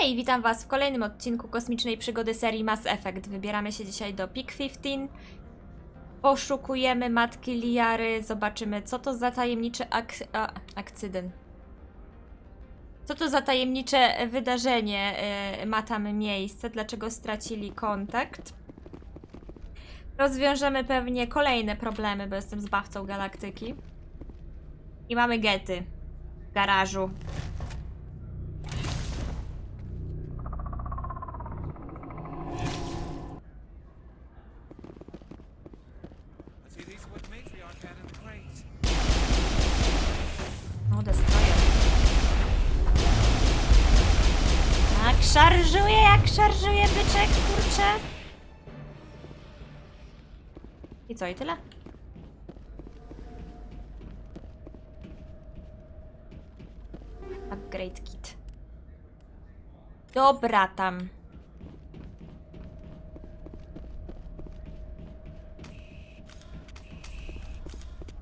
Hej, witam Was w kolejnym odcinku kosmicznej przygody serii Mass Effect. Wybieramy się dzisiaj do Peak 15. Poszukujemy matki Liary, zobaczymy co to za tajemniczy akcydent. Co to za tajemnicze wydarzenie ma tam miejsce, dlaczego stracili kontakt. Rozwiążemy pewnie kolejne problemy, bo jestem zbawcą galaktyki. I mamy gety w garażu. O, destroyer. Jak szarżuje byczek, kurczę. I co, i tyle? Upgrade kit. Dobra tam.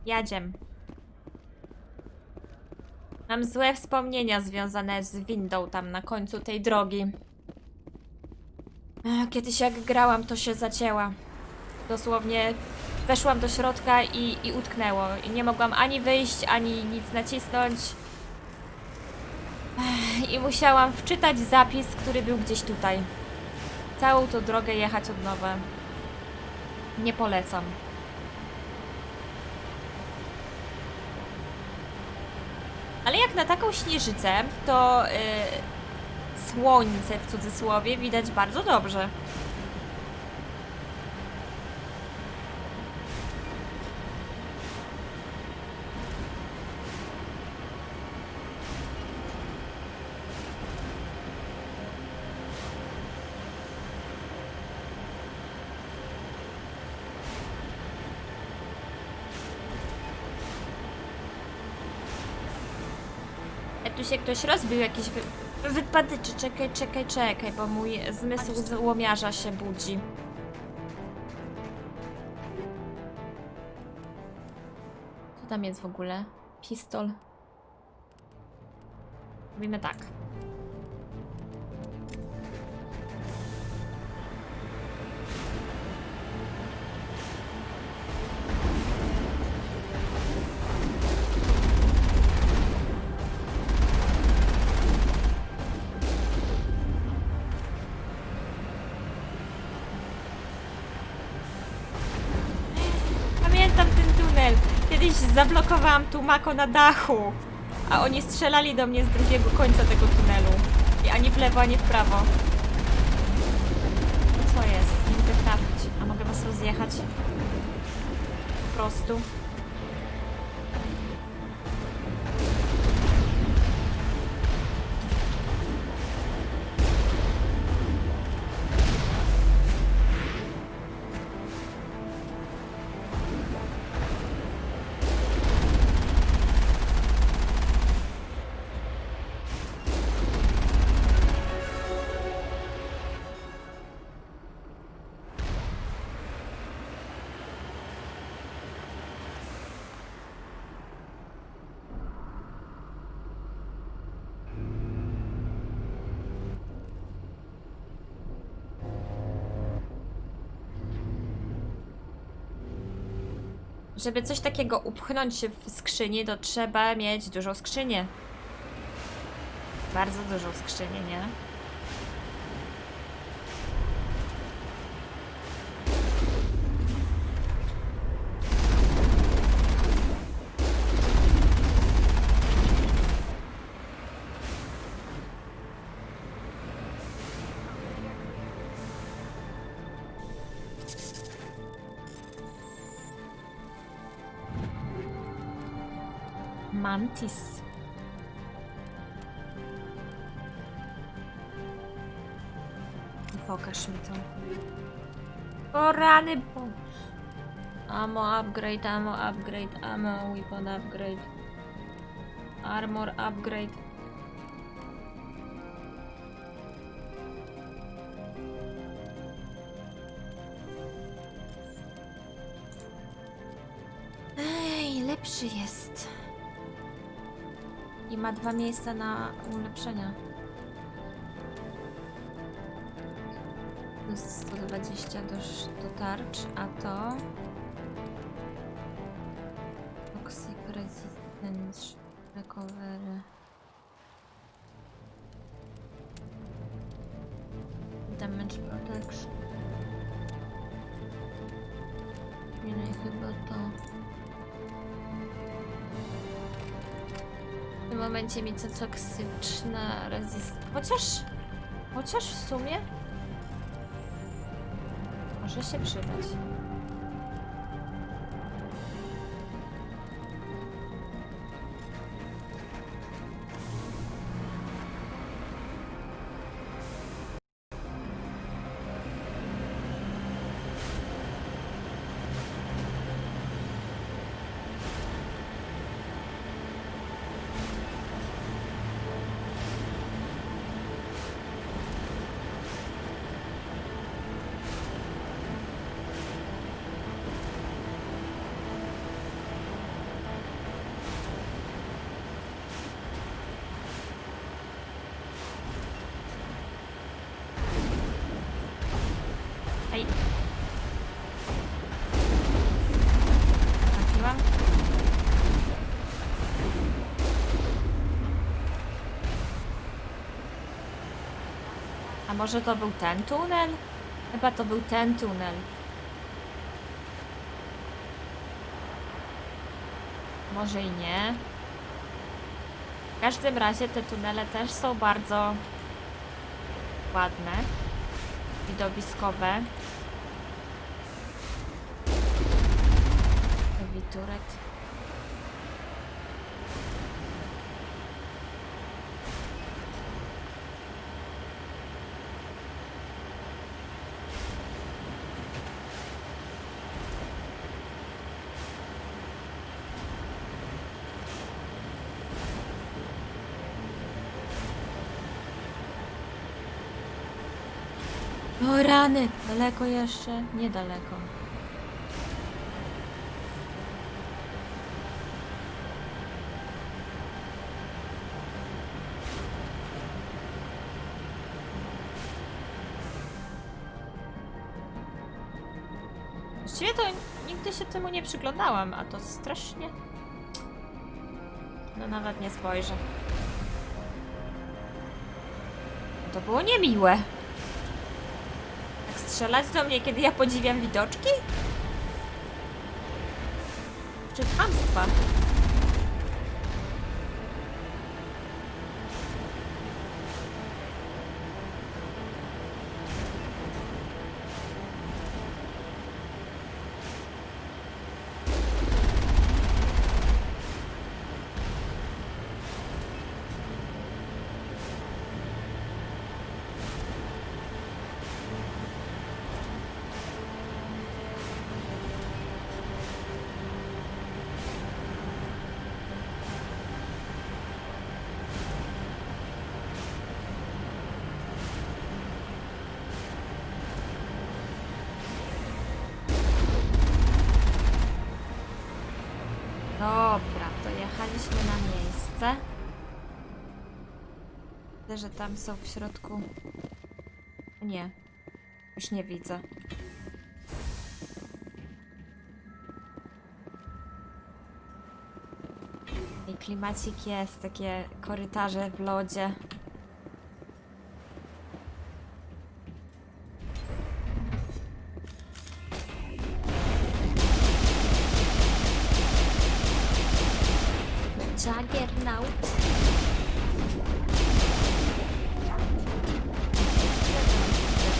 Jadziem. Mam złe wspomnienia związane z windą tam na końcu tej drogi. Kiedyś jak grałam, to się zacięła. Dosłownie weszłam do środka i utknęło. I nie mogłam ani wyjść, ani nic nacisnąć. I musiałam wczytać zapis, który był gdzieś tutaj. Całą tą drogę jechać od nowa. Nie polecam. Ale jak na taką śnieżycę, to słońce w cudzysłowie widać bardzo dobrze. Tu się ktoś rozbił, jakiś wypadyczy. Czekaj, bo mój zmysł złomiarza się budzi. Co tam jest w ogóle? Pistol. Robimy tak. Kiedyś zablokowałam tłumako na dachu, a oni strzelali do mnie z drugiego końca tego tunelu. I ani w lewo, ani w prawo. Co jest? Nie mogę trafić. A mogę was rozjechać? Po prostu. Żeby coś takiego upchnąć w skrzyni, to trzeba mieć dużą skrzynię. Bardzo dużą skrzynię, nie? Mantis. Pokaż mi to. O rany, bo... Ammo upgrade, ammo, weapon upgrade. Armor upgrade. Ej, lepszy jest. I ma 2 miejsca na ulepszenia. plus 120 do tarcz, a to... Toxic Resistance Recovery. Damage Protection. Nie, chyba to... W tym momencie mi to toksyczna rezystence. Chociaż w sumie może się przydać. Ej. Trafiłam? A może to był ten tunel? Chyba to był ten tunel. Może i nie. W każdym razie te tunele też są bardzo ładne. Widowiskowe. Turret. O rany! Daleko jeszcze? Niedaleko. Właściwie to nigdy się temu nie przyglądałam, a to strasznie... No nawet nie spojrzę. To było niemiłe. Tak strzelać do mnie, kiedy ja podziwiam widoczki? Czy chamstwa? Dobra, dojechaliśmy na miejsce. Widzę, że tam są w środku... Nie, już nie widzę. I klimacik jest, takie korytarze w lodzie. Juggernaut.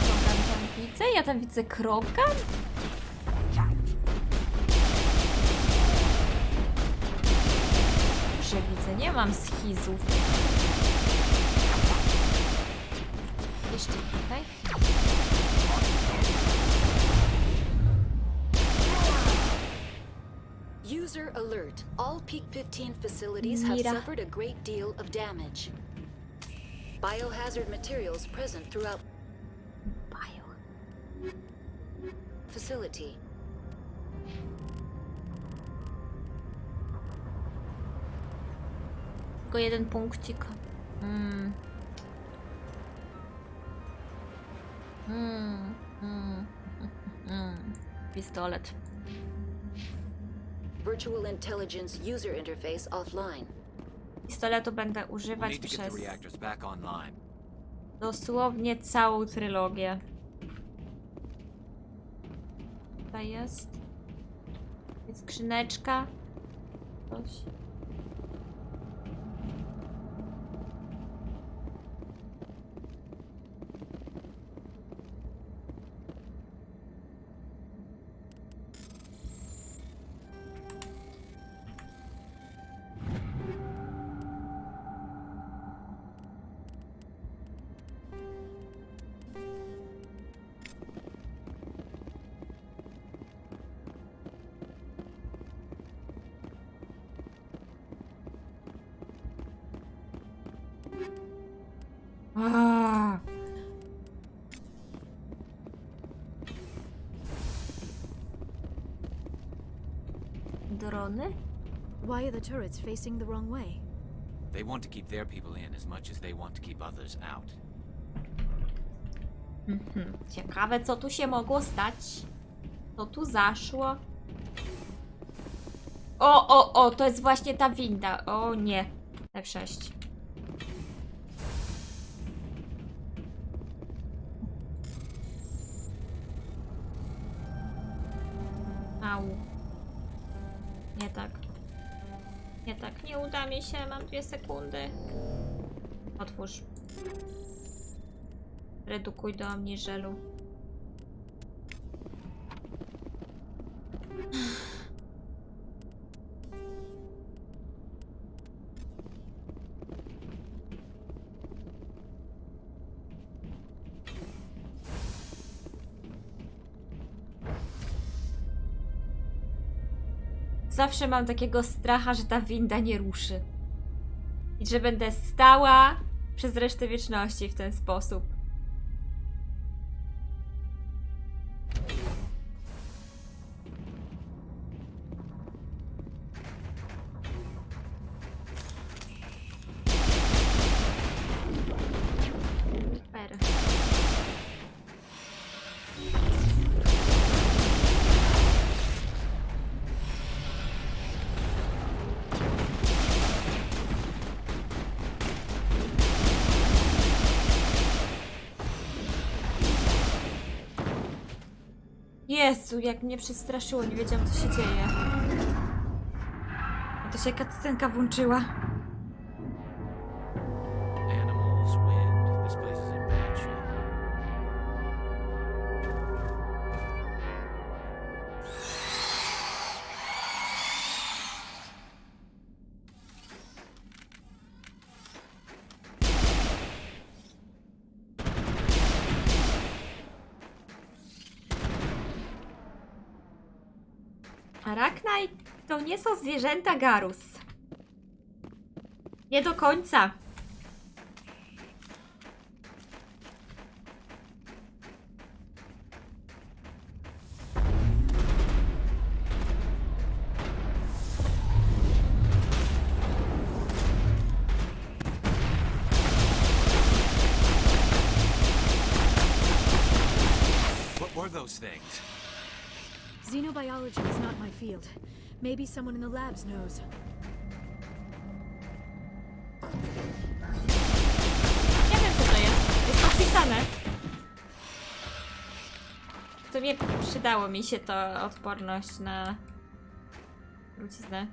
Krogan tam widzę? Ja tam widzę krogan? Że widzę, nie mam schizów. Jeszcze tutaj. User alert. All Peak 15 facilities have suffered a great deal of damage. Biohazard materials present throughout facility. Tylko jeden punkcik. Pistolet. Virtual Intelligence User Interface offline. Pistoletu będę używać Need to get przez the reactors back online. dosłownie całą trylogię. Tutaj jest. Jest skrzyneczka. Coś. Aaa. Drony? Why are the turrets facing the wrong way? They want to keep their people in as much as they want to keep others out. Ciekawe, co tu się mogło stać. Co tu zaszło? O, to jest właśnie ta winda. O nie. F6. Au. Nie tak. Nie tak, nie uda mi się, mam 2 sekundy. Otwórz. Redukuj do omniżelu. Zawsze mam takiego stracha, że ta winda nie ruszy. I że będę stała przez resztę wieczności w ten sposób. Super. Jezu, jak mnie przestraszyło, nie wiedziałam, co się dzieje. A to się cutscenka włączyła. Animals, wind. This place is in bad shape. Arachnaj to nie są zwierzęta Garus. Nie do końca. What were those things? Xenobiology is not my field. Maybe someone in the labs knows. Nie wiem, co to jest. Jest opisane. W sumie przydało mi się to odporność na truciznę.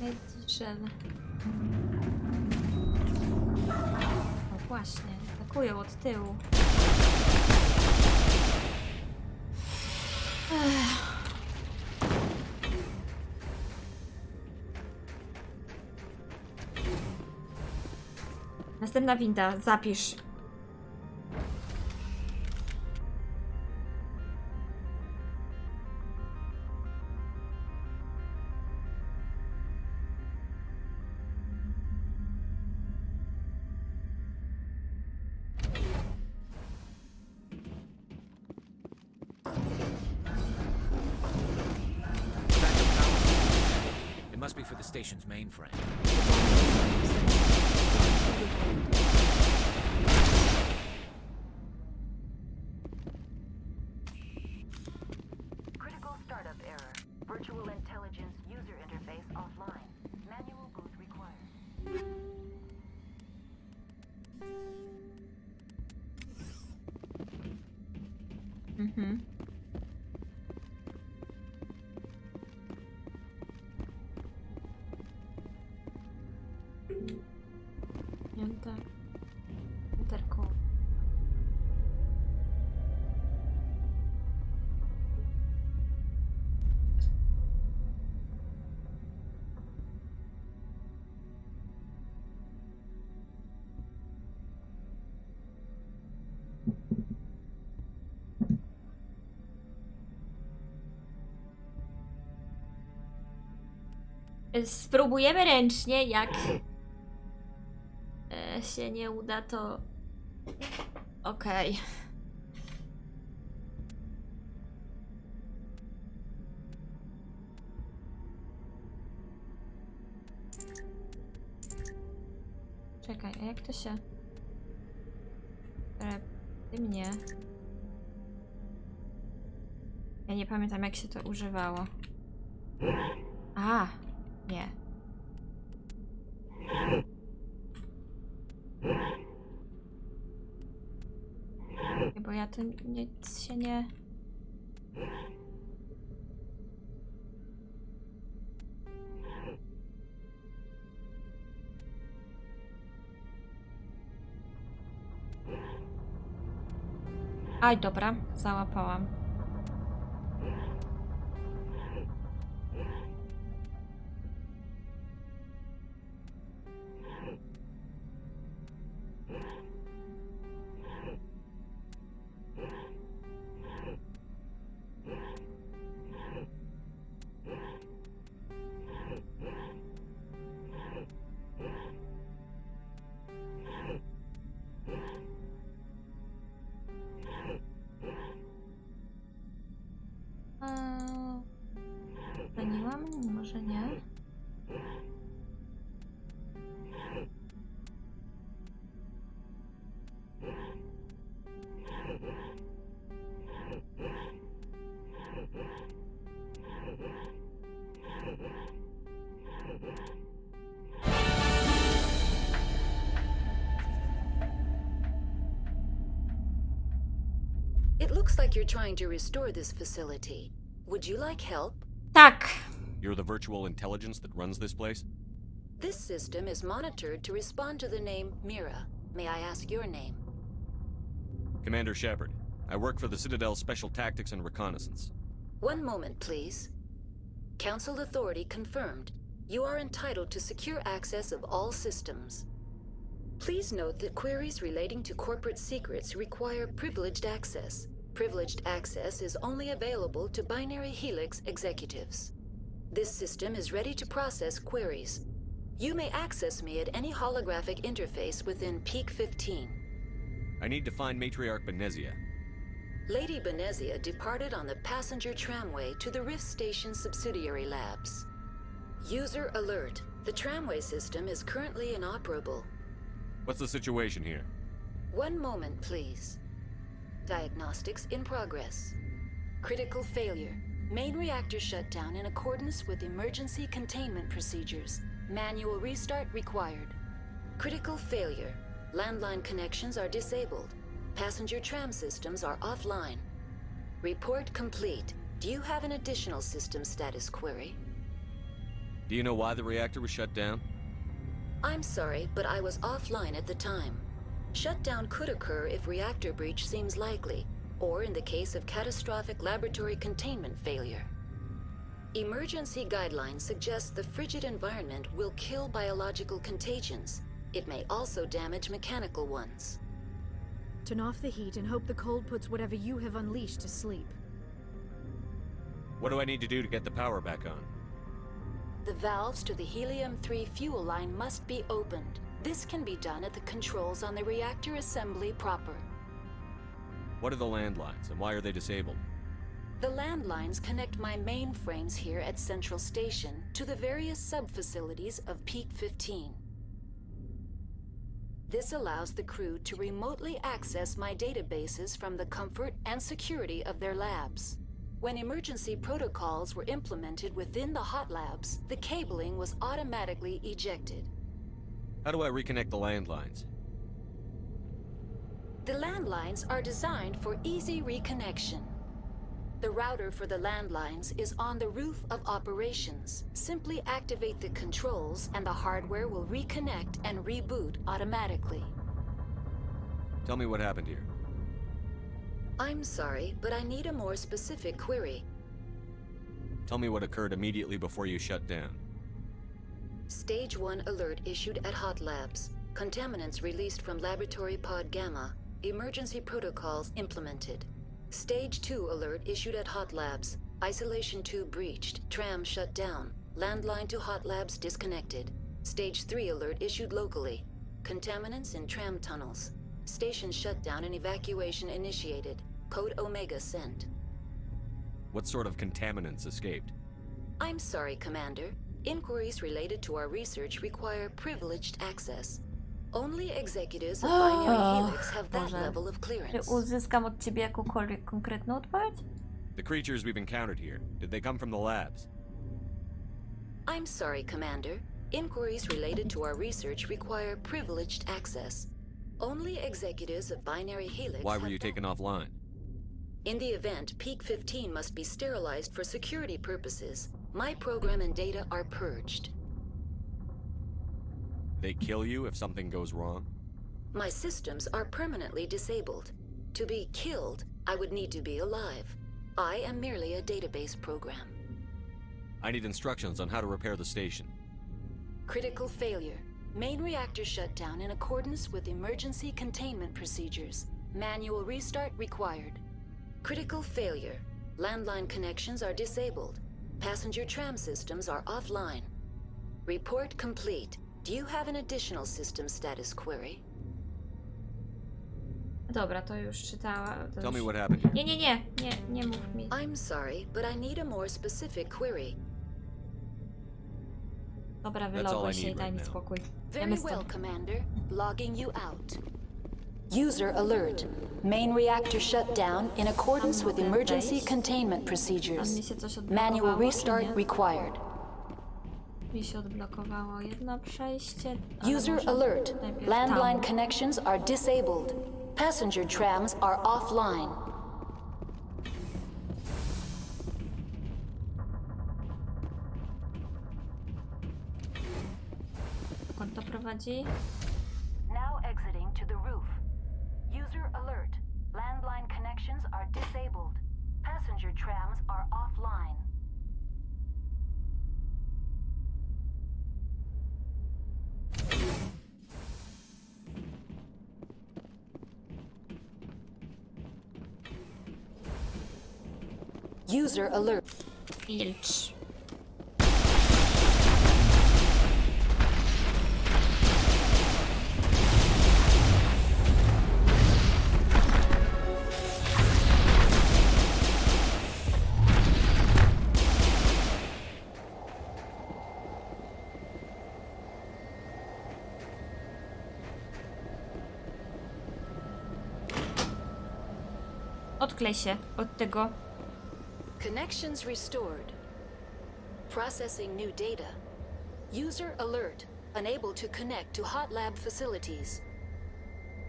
Mediczel. O właśnie, atakują od tyłu. Następna winda, zapisz. for the station's mainframe. Critical startup error. Virtual intelligence user interface offline. Manual boot required. Mhm. Enter. Enter code. Spróbujemy ręcznie, jak się nie uda, to okej. Czekaj, a jak to się... Ty mnie... Ja nie pamiętam, jak się to używało. A, nie. Bo ja tu nic się nie... Aj, dobra, załapałam. Zaniłam? Może nie? It looks like you're trying to restore this facility. Would you like help? Tak. You're the virtual intelligence that runs this place? This system is monitored to respond to the name Mira. May I ask your name? Commander Shepard. I work for the Citadel's Special Tactics and Reconnaissance. One moment, please. Council authority confirmed. You are entitled to secure access of all systems. Please note that queries relating to corporate secrets require privileged access. Privileged access is only available to binary Helix executives. This system is ready to process queries. You may access me at any holographic interface within Peak 15. I need to find Matriarch Benezią. Lady Benezią departed on the passenger tramway to the Rift Station subsidiary labs. User alert. The tramway system is currently inoperable. What's the situation here? One moment, please. Diagnostics in progress. Critical failure. Main reactor shut down in accordance with emergency containment procedures. Manual restart required. Critical failure. Landline connections are disabled. Passenger tram systems are offline. Report complete. Do you have an additional system status query? Do you know why the reactor was shut down? I'm sorry, but I was offline at the time. Shutdown could occur if reactor breach seems likely, or in the case of catastrophic laboratory containment failure. Emergency guidelines suggest the frigid environment will kill biological contagions. It may also damage mechanical ones. Turn off the heat and hope the cold puts whatever you have unleashed to sleep. What do I need to do to get the power back on? The valves to the helium-3 fuel line must be opened. This can be done at the controls on the reactor assembly proper. What are the landlines, and why are they disabled? The landlines connect my mainframes here at Central Station to the various sub-facilities of Peak 15. This allows the crew to remotely access my databases from the comfort and security of their labs. When emergency protocols were implemented within the hot labs, the cabling was automatically ejected. How do I reconnect the landlines? The landlines are designed for easy reconnection. The router for the landlines is on the roof of operations. Simply activate the controls and the hardware will reconnect and reboot automatically. Tell me what happened here. I'm sorry, but I need a more specific query. Tell me what occurred immediately before you shut down. Stage 1 alert issued at Hot Labs. Contaminants released from Laboratory Pod Gamma. Emergency protocols implemented. Stage 2 alert issued at Hot Labs. Isolation 2 breached. Tram shut down. Landline to Hot Labs disconnected. Stage 3 alert issued locally. Contaminants in tram tunnels. Station shutdown and evacuation initiated. Code Omega sent. What sort of contaminants escaped? I'm sorry, Commander. Inquiries related to our research require privileged access. Only executives of binary helix have that Boże. level of Czy clearance. uzyskam od ciebie jakąkolwiek konkretną odpowiedź? The creatures we've encountered here, did they come from the labs? I'm sorry, Commander. Inquiries related to our research require privileged access. Only executives of binary helix Why were have you that. taken offline? In the event, Peak 15 must be sterilized for security purposes. My program and data are purged. They kill you if something goes wrong? My systems are permanently disabled. To be killed, I would need to be alive. I am merely a database program. I need instructions on how to repair the station. Critical failure. Main reactor shut down in accordance with emergency containment procedures. Manual restart required. Critical failure. Landline connections are disabled. Passenger tram systems are offline. Report complete. Do you have an additional system status query? Dobra, to już czytała. To Tell me już... what happened here. Nie mów mi. I'm sorry, but I need a more specific query. Dobra, That's all wyloguj I się i need daj mi right now. spokój. Very Wiemy well, stąd. Commander. Logging you out. User alert. Main reactor shut down in accordance with emergency containment Tam mi procedures. się coś Manual odblokowało, restart czy nie? required. Mi się odblokowało jedno przejście. ale User może alert. najpierw Landline tam. connections are disabled. Passenger trams are offline. Dokąd to prowadzi? Now exiting to the roof. User alert. Landline connections are disabled. Passenger trams are offline. User alert. Milcz. Odklej się od tego. Connections restored. Processing new data. User alert. Unable to connect to hot lab facilities.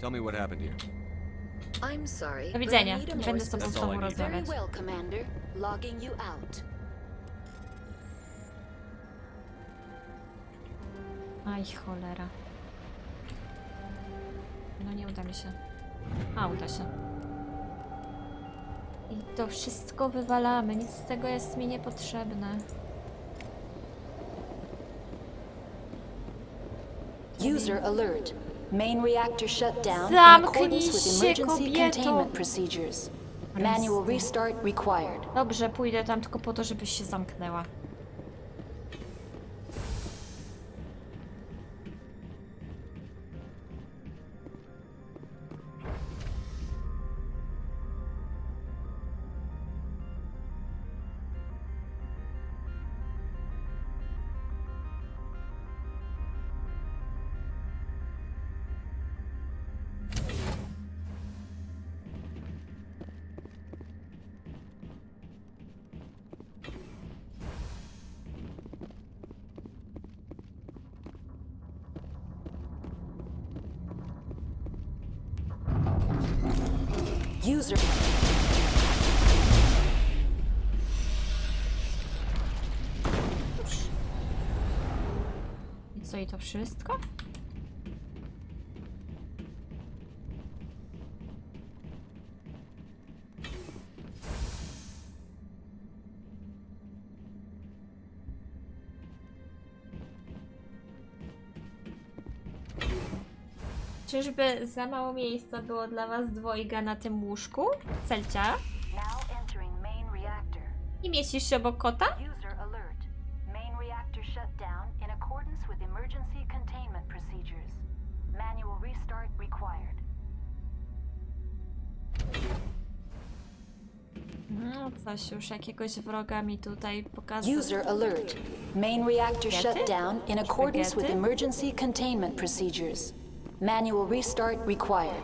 Tell me what happened here. I'm sorry. Do but I widzenia. need a Nie more będę z tobą That's all I znowu need. Very rozmawiać. well, Commander. Logging you out. Aj, cholera. No nie uda mi się. A, uda się. I to wszystko wywalamy. Nic z tego jest mi niepotrzebne. User alert. Main reactor shut down in Zamknij accordance with się, emergency kobieto! containment procedures. Manual restart required. Dobrze, pójdę tam tylko po to, żebyś się zamknęła. User. I co, i to wszystko? Czyżby za mało miejsca było dla was dwojga na tym łóżku? Celcia? Now entering main reactor. I mieścisz się obok kota? User alert. Main reactor shut down in accordance with emergency containment procedures. Manual restart required. No, coś już jakiegoś wroga mi tutaj pokazał. User alert. Main reactor shut down in accordance with emergency containment procedures. Manual restart required.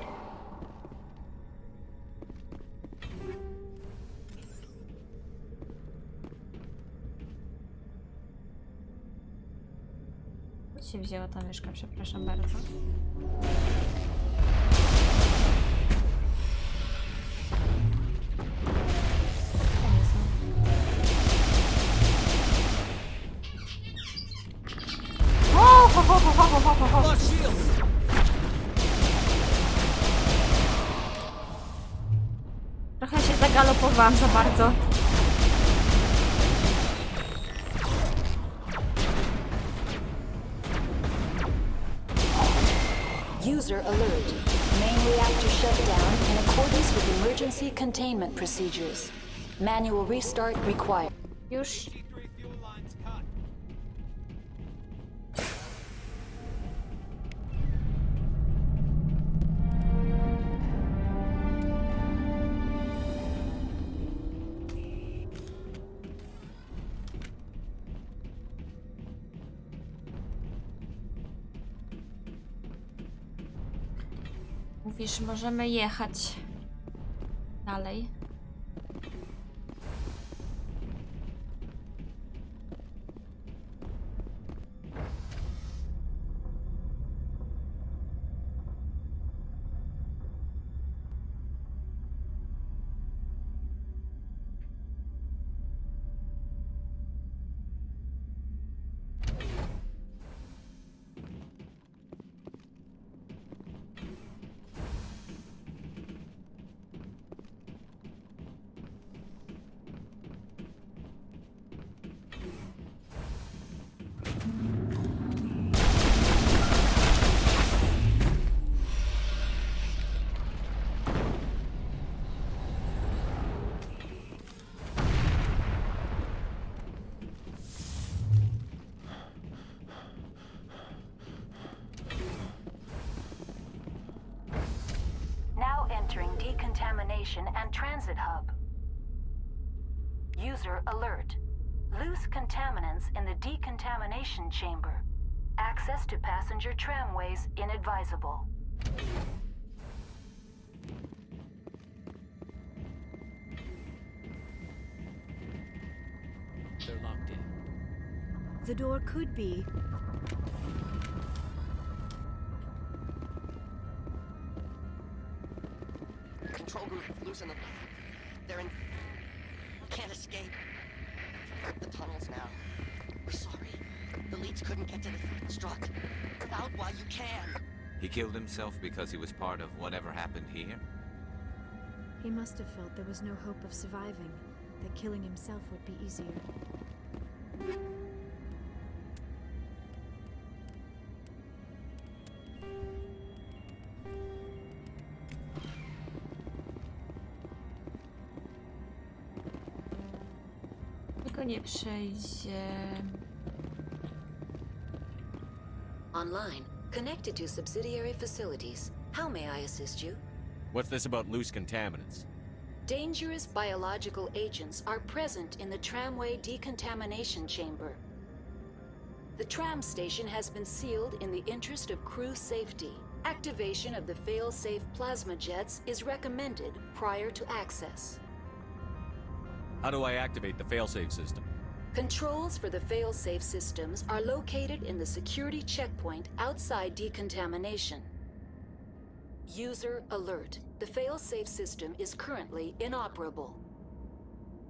Gdzie się wzięła ta myszka? Przepraszam bardzo. Trochę się zagalopowałam za bardzo. User alert. Main reactor shut down in accordance with emergency containment procedures. Manual restart required. Już. Mówisz, możemy jechać dalej. Now entering decontamination and transit hub. User alert. Loose contaminants in the decontamination chamber. Access to passenger tramways inadvisable. They're locked in. The door could be. Control group, loosen them. They're in. Can't escape. The tunnels now. We're sorry. The leads couldn't get to the strut. Out while you can. He killed himself because he was part of whatever happened here? He must have felt there was no hope of surviving, that killing himself would be easier. Tylko nie przejdzie. Online. Connected to subsidiary facilities. How may I assist you? What's this about loose contaminants? Dangerous biological agents are present in the tramway decontamination chamber. The tram station has been sealed in the interest of crew safety. Activation of the fail-safe plasma jets is recommended prior to access. How do I activate the failsafe system? Controls for the fail-safe systems are located in the security checkpoint outside decontamination. User alert. The fail-safe system is currently inoperable.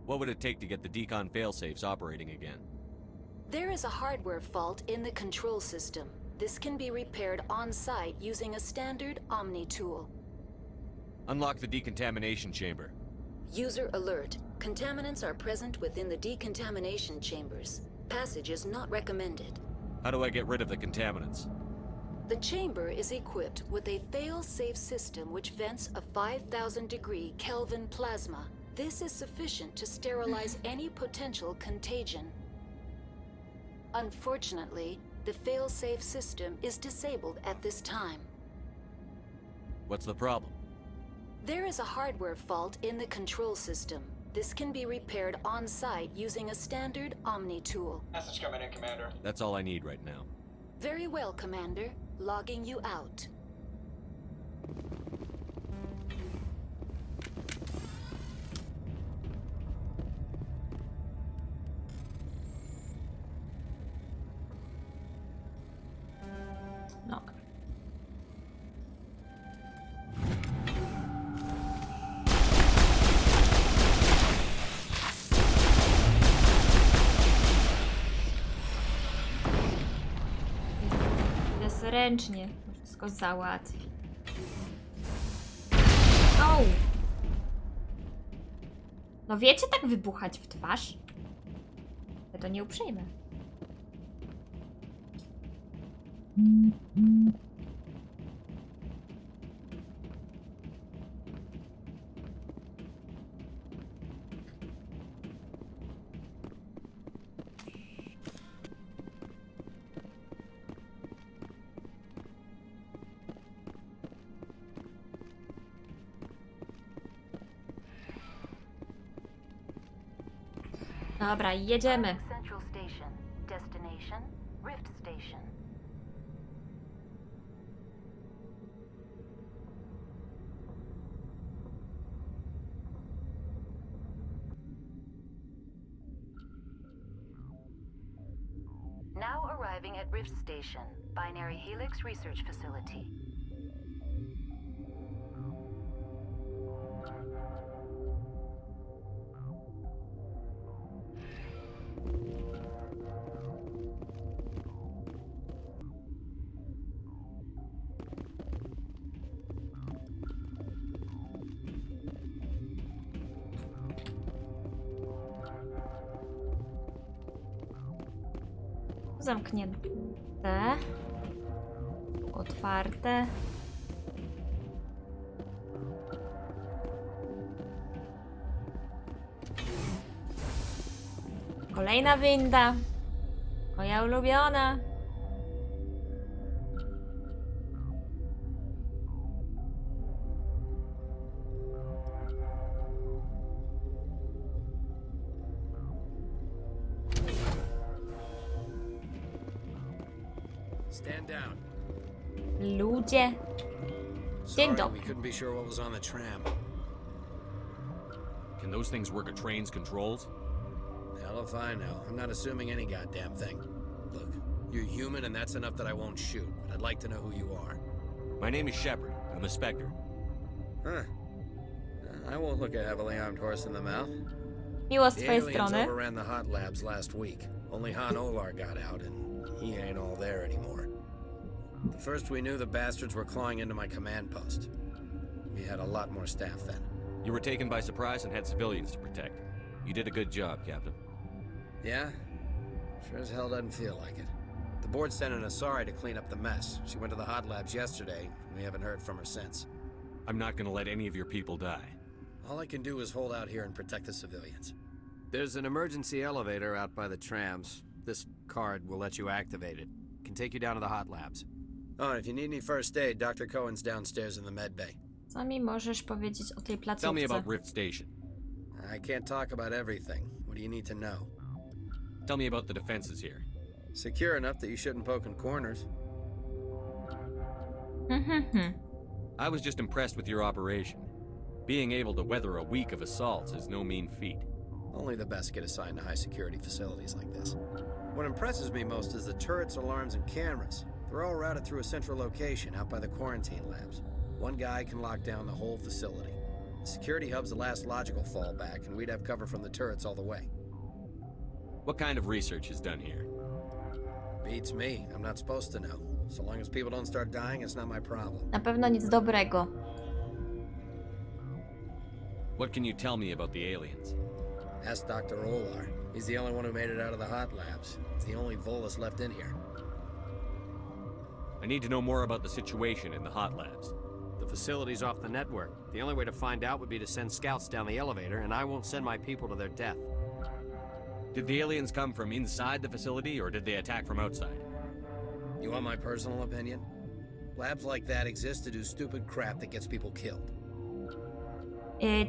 What would it take to get the decon failsafes operating again? There is a hardware fault in the control system. This can be repaired on-site using a standard Omni tool. Unlock the decontamination chamber. User alert. Contaminants are present within the decontamination chambers. Passage is not recommended. How do I get rid of the contaminants? The chamber is equipped with a fail-safe system which vents a 5,000-degree Kelvin plasma. This is sufficient to sterilize any potential contagion. Unfortunately, the fail-safe system is disabled at this time. What's the problem? There is a hardware fault in the control system. This can be repaired on-site using a standard Omni tool. Message coming in, Commander. That's all I need right now. Very well, Commander. Logging you out. No. Jest ręcznie. Wszystko załatwi. O! No wiecie tak wybuchać w twarz? Ja to nie uprzejme. Dobra, jedziemy. Central Station. Destination, Rift Station. Now arriving at Rift Station, Binary Helix Research Facility. Zamknięte. Otwarte. Kolejna winda. Moja ulubiona. Stand down. Ludzie. Dzień Sorry, dobry. we couldn't be sure what was on the tram. Can those things work a train's controls? Hell if I know. I'm not assuming any goddamn thing. Look, you're human and that's enough that I won't shoot, but I'd like to know who you are. My name is Shepard. I'm a Spectre. Huh. I won't look a heavily armed horse in the mouth. Miło z The twojej aliens strony. overran the hot labs last week. Only Han Olar got out, and he ain't all there anymore. The first we knew, the bastards were clawing into my command post. We had a lot more staff then. You were taken by surprise and had civilians to protect. You did a good job, Captain. Yeah? Sure as hell doesn't feel like it. The board sent an Asari to clean up the mess. She went to the hot labs yesterday. We haven't heard from her since. I'm not gonna let any of your people die. All I can do is hold out here and protect the civilians. There's an emergency elevator out by the trams. This card will let you activate it. Can take you down to the hot labs. Oh, and if you need any first aid, Dr. Cohen's downstairs in the med bay. Co mi możesz powiedzieć o tej Tell me placówce? about Rift Station. I can't talk about everything. What do you need to know? Tell me about the defenses here. Secure enough that you shouldn't poke in corners. I was just impressed with your operation. Being able to weather a week of assaults is no mean feat. Only the best get assigned to high security facilities like this. What impresses me most is the turrets, alarms, and cameras. They're all routed through a central location out by the quarantine labs. One guy can lock down the whole facility. The security hub's the last logical fallback, and we'd have cover from the turrets all the way. What kind of research is done here? Beats me. I'm not supposed to know. So long as people don't start dying, it's not my problem. Na pewno nic dobrego. What can you tell me about the aliens? Ask Dr. Olar. He's the only one who made it out of the hot labs. He's the only Volus left in here. I need to know more about the situation in the hot labs. The facility's off the network. The only way to find out would be to send scouts down the elevator, and I won't send my people to their death. Did the aliens come from inside the facility, or did they attack from outside? You want my personal opinion? Labs like that exist to do stupid crap that gets people killed.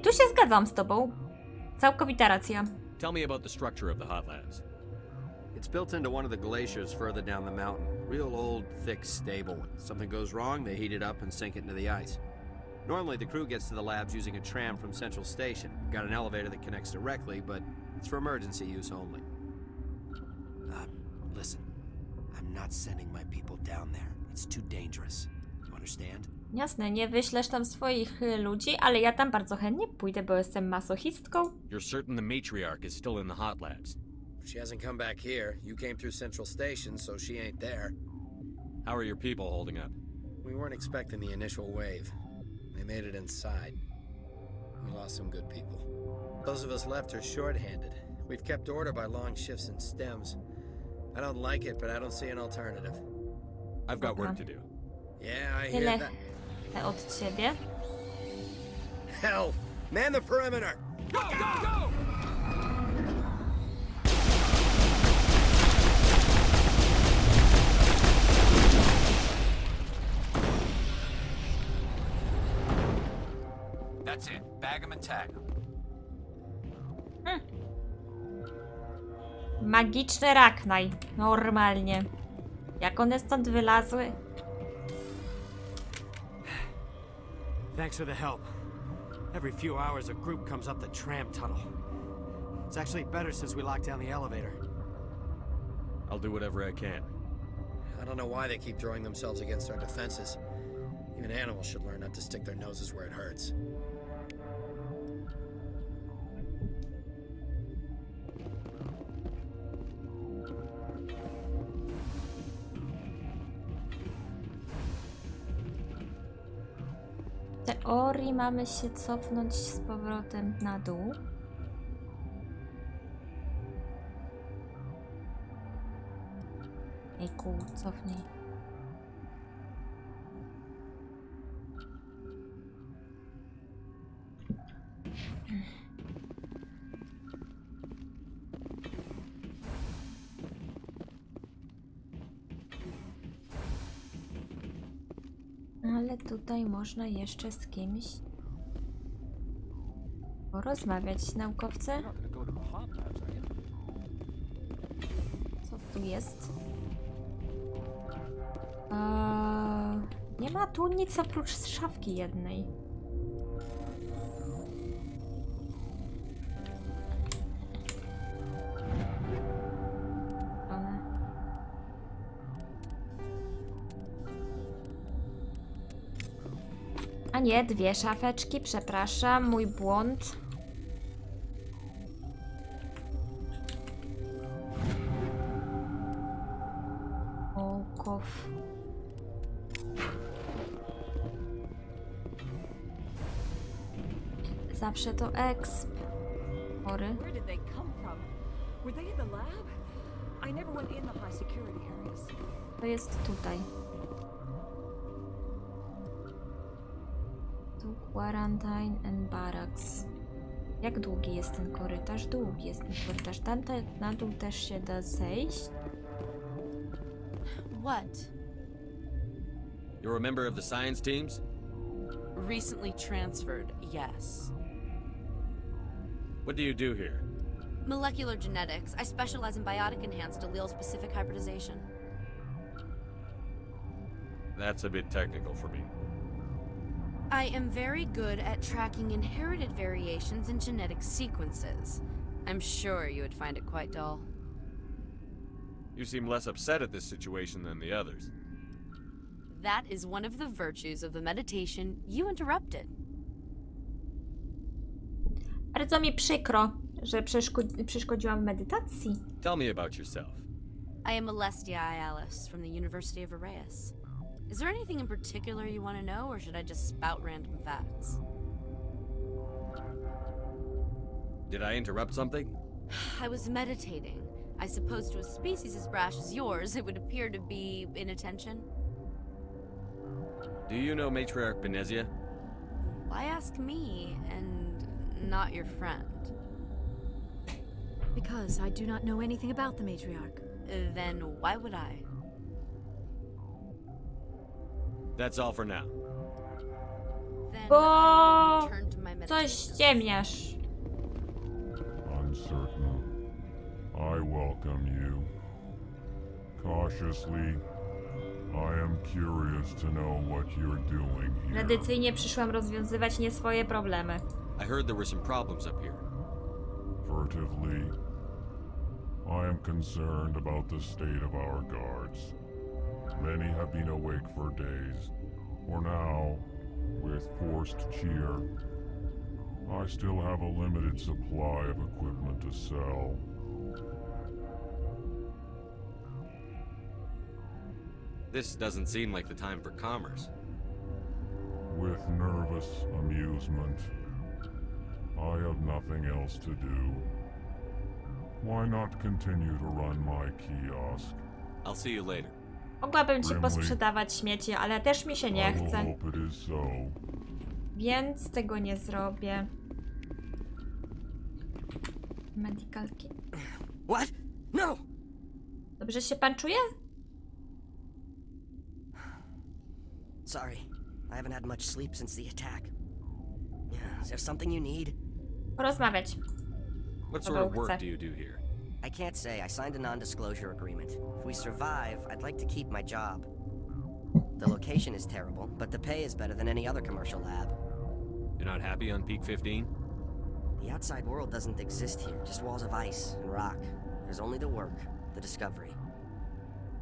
Tu się zgadzam z tobą. Całkowita racja. Tell me about the structure of the hot labs. It's built into one of the glaciers further down the mountain. Real old, thick, stable. If something goes wrong, they heat it up and sink it into the ice. Normally, the crew gets to the labs using a tram from Central Station. Got an elevator that connects directly, but it's for emergency use only. Listen. I'm not sending my people down there. It's too dangerous. You understand? Jasne, nie wyślesz tam swoich ludzi, ale ja tam bardzo chętnie pójdę, bo jestem masochistką. You're certain the matriarch is still in the hot labs? She hasn't come back here. You came through Central Station, so she ain't there. How are your people holding up? We weren't expecting the initial wave. They made it inside. We lost some good people. Those of us left are short-handed. We've kept order by long shifts and stems. I don't like it, but I don't see an alternative. I've got work to do. Yeah, I hear Tyle that. od ciebie. Hell! Man the perimeter! Go, go, go! That's it. Bag 'em and tag 'em. Magiczny raknaj. Normalnie. Jak one stąd wylazły? Thanks for the help. Every few hours a group comes up the tram tunnel. It's actually better since we locked down the elevator. I'll do whatever I can. I don't know why they keep throwing themselves against our defenses. Even animals should learn not to stick their noses where it hurts. W teorii mamy się cofnąć z powrotem na dół. Ejku, cofnij. Ale tutaj można jeszcze z kimś porozmawiać, naukowcy. Co tu jest? Nie ma tu nic oprócz szafki jednej. A nie, dwie szafeczki, przepraszam, mój błąd. Ołków. Zawsze to exp. Chory. Where did they come from? Were they in the lab? I never went in the high security areas. To jest tutaj. Tu quarantine and barracks. Jak długi jest ten korytarz? Długi jest ten korytarz. Tam na dół też się da zejść. What? You're a member of the science teams? Recently transferred, yes. What do you do here? Molecular genetics. I specialize in biotic-enhanced allele-specific hybridization. That's a bit technical for me. I am very good at tracking inherited variations in genetic sequences. I'm sure you would find it quite dull. You seem less upset at this situation than the others. That is one of the virtues of the meditation you interrupted. Bardzo mi przykro, że przeszkodziłam w medytacji. Tell me about yourself. I am Alestia Ialis from the University of Arrayas. Is there anything in particular you want to know, or should I just spout random facts? Did I interrupt something? I was meditating. I suppose to a species as brash as yours, it would appear to be inattention. Do you know Matriarch Benezią? Why ask me, and not your friend? Because I do not know anything about the matriarch. Then why would I? That's all for now. Then Bo I will return to my coś meditation. ściemniasz. Uncertain. I welcome you. Cautiously, I am curious to know what you're doing here. Tradycyjnie przyszłam rozwiązywać nie swoje problemy. I heard there were some problems up here. Furtively, I am concerned about the state of our guards. Many have been awake for days. For now, with forced cheer, I still have a limited supply of equipment to sell. This doesn't seem like the time for commerce. With nervous amusement, I have nothing else to do. Why not continue to run my kiosk? I'll see you later. Mogłabym ci posprzedawać śmieci, ale też mi się nie I will chce. hope it is so. Więc tego nie zrobię. Medical kit. What? No! Dobrze się pan czuje? Sorry. I haven't had much sleep since the attack. Is there something you need? Porozmawiać. What sort of work do you do here? I can't say. I signed a non-disclosure agreement. If we survive, I'd like to keep my job. The location is terrible, but the pay is better than any other commercial lab. You're not happy on Peak 15? The outside world doesn't exist here, just walls of ice and rock. There's only the work, the discovery.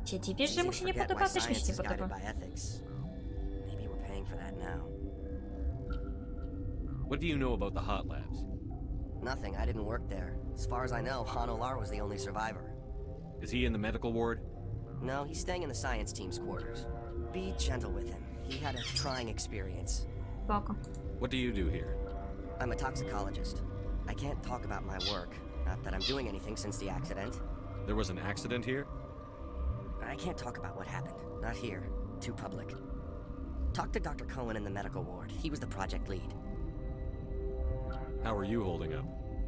Się dziwisz, że mu się nie Forget podoba? why Też mi się science nie is guided podoba. by ethics. Maybe we're paying for that now. What do you know about the hot labs? Nothing. I didn't work there. As far as I know, Han Olar was the only survivor. Is he in the medical ward? No, he's staying in the science team's quarters. Be gentle with him. He had a trying experience. Spoko. What do you do here? I'm a toxicologist. I can't talk about my work. Not that I'm doing anything since the accident. There was an accident here? I can't talk about what happened. Not here. Too public. Talk to Dr. Cohen in the medical ward. He was the project lead. How are you holding up?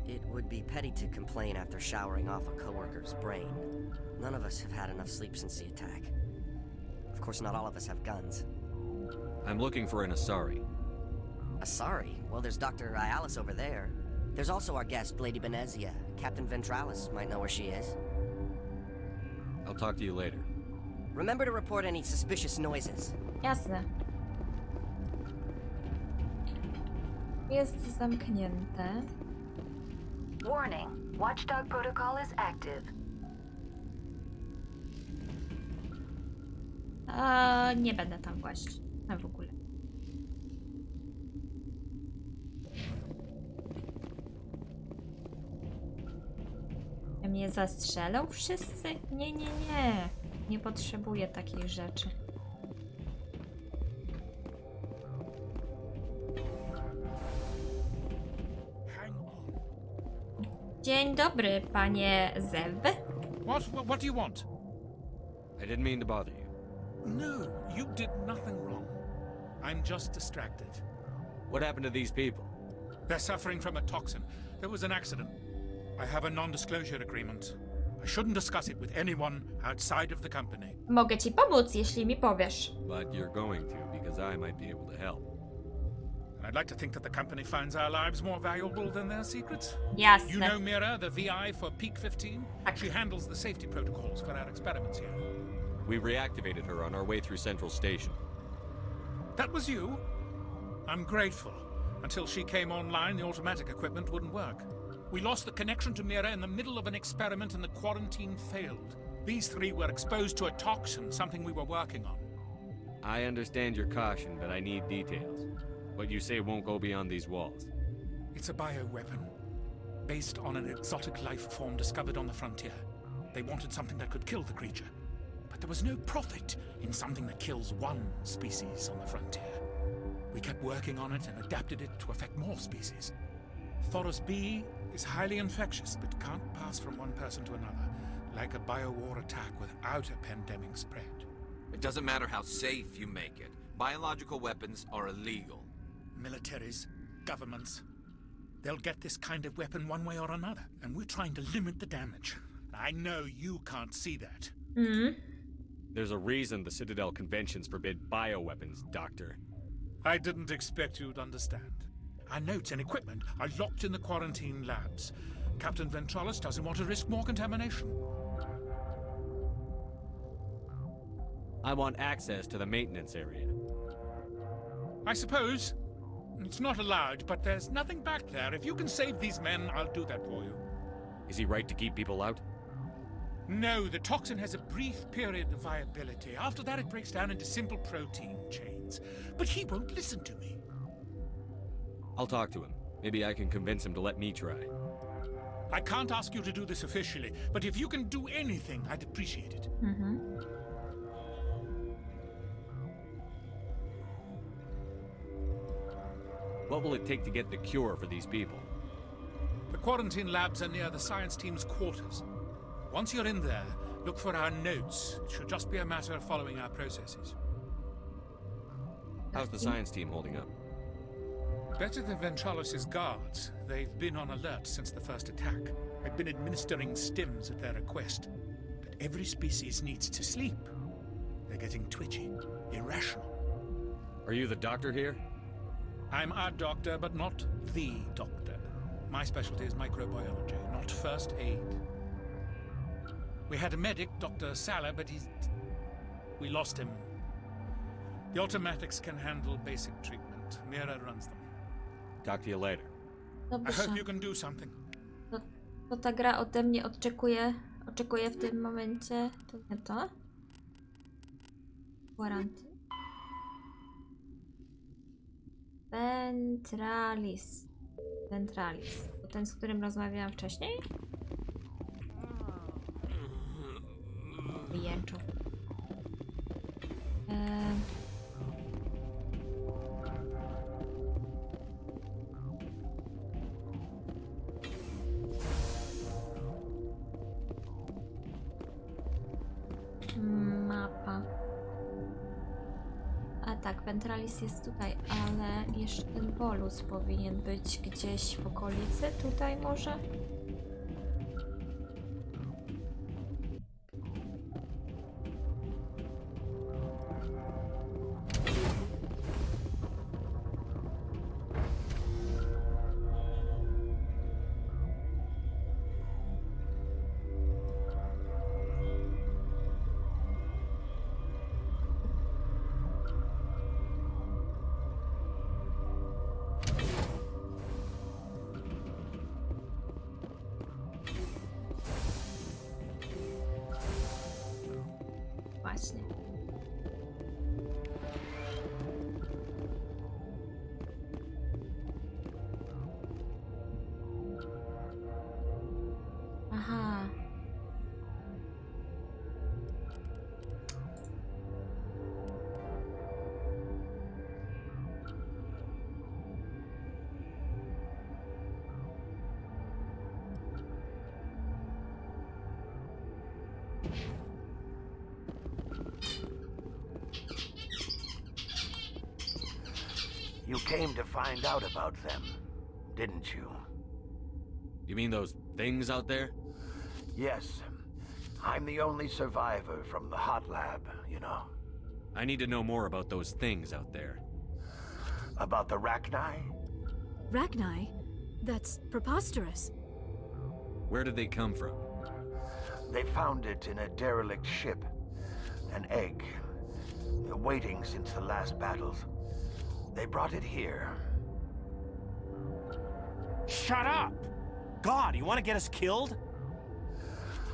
It would be petty to complain after showering off a coworker's brain. None of us have had enough sleep since the attack. Of course, not all of us have guns. I'm looking for an Asari. Asari? Well, there's Dr. Ialis over there. There's also our guest, Lady Benezią. Captain Ventralis might know where she is. I'll talk to you later. Remember to report any suspicious noises. Jasne. Jest zamknięte. Warning. Watchdog protocol is active. Nie będę tam właśnie. A w ogóle. Mnie zastrzelą wszyscy? Nie, nie, nie. Nie potrzebuję takich rzeczy. Dzień dobry, panie Zew. What do you want? I didn't mean to bother you. No, you did nothing wrong. I'm just distracted. What happened to these people? They're suffering from a toxin. There was an accident. I have a non-disclosure agreement. I shouldn't discuss it with anyone outside of the company. Mogę ci pomóc, jeśli mi powiesz. But you're going to, because I might be able to help. I'd like to think that the company finds our lives more valuable than their secrets. Jasne. You know Mira, the VI for Peak 15? She handles the safety protocols for our experiments here. We reactivated her on our way through Central Station. That was you? I'm grateful. Until she came online, the automatic equipment wouldn't work. We lost the connection to Mira in the middle of an experiment and the quarantine failed. These three were exposed to a toxin, something we were working on. I understand your caution, but I need details. What you say won't go beyond these walls. It's a bioweapon, based on an exotic life form discovered on the frontier. They wanted something that could kill the creature, but there was no profit in something that kills one species on the frontier. We kept working on it and adapted it to affect more species. Thoros B is highly infectious, but can't pass from one person to another, like a biowar attack without a pandemic spread. It doesn't matter how safe you make it. Biological weapons are illegal. Militaries, governments, they'll get this kind of weapon one way or another, and we're trying to limit the damage. I know you can't see that. There's a reason the Citadel conventions forbid bioweapons, Doctor. I didn't expect you'd understand. Our notes and equipment are locked in the quarantine labs. Captain Ventralis doesn't want to risk more contamination. I want access to the maintenance area. I suppose. It's not allowed, but there's nothing back there. If you can save these men, I'll do that for you. Is he right to keep people out? No, the toxin has a brief period of viability. After that, it breaks down into simple protein chains. But he won't listen to me. I'll talk to him. Maybe I can convince him to let me try. I can't ask you to do this officially, but if you can do anything, I'd appreciate it. What will it take to get the cure for these people? The quarantine labs are near the science team's quarters. Once you're in there, look for our notes. It should just be a matter of following our processes. How's the science team holding up? Better than Ventralis' guards. They've been on alert since the first attack. I've been administering stims at their request. But every species needs to sleep. They're getting twitchy, irrational. Are you the doctor here? I'm our doctor, but not the doctor. My specialty is microbiology, not first aid. We had a medic, Dr. Salah, but we lost him. The automatics can handle basic treatment. Mira runs them. Talk to you later. I Dobrze. hope you can do something. To ta gra ode mnie oczekuje w tym momencie. To nie to. Quarantine. Ventralis. To ten, z którym rozmawiałam wcześniej? Wyjęczą. Mapa. A tak, Ventralis jest tutaj, ale jeszcze ten bolus powinien być gdzieś w okolicy. Tutaj może? Właśnie. Aha. You came to find out about them, didn't you? You mean those things out there? Yes. I'm the only survivor from the hot lab, you know. I need to know more about those things out there. About the Rachni? Rachni? That's preposterous. Where did they come from? They found it in a derelict ship. An egg. Waiting since the last battles. They brought it here. Shut up! God, you want to get us killed?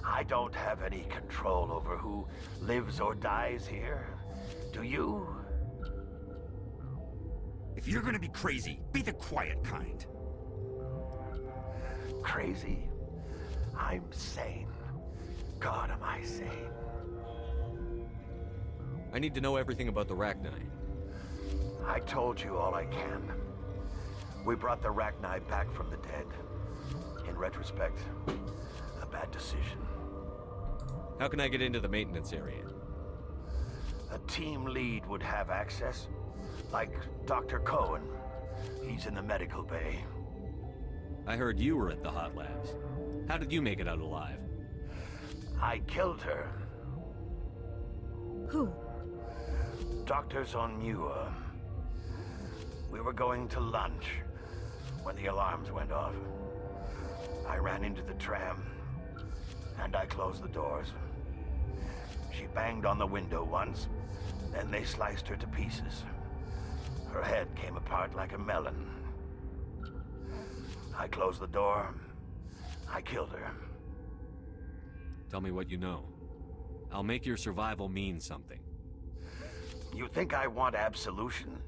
I don't have any control over who lives or dies here. Do you? If you're gonna be crazy, be the quiet kind. Crazy? I'm sane. God, am I sane. I need to know everything about the Rachni. I told you all I can. We brought the Rachni back from the dead. In retrospect, a bad decision. How can I get into the maintenance area? A team lead would have access. Like Dr. Cohen. He's in the medical bay. I heard you were at the hot labs. How did you make it out alive? I killed her. Who? Doctors on Muir. We were going to lunch when the alarms went off. I ran into the tram, and I closed the doors. She banged on the window once, then they sliced her to pieces. Her head came apart like a melon. I closed the door. I killed her. Tell me what you know. I'll make your survival mean something. You think I want absolution?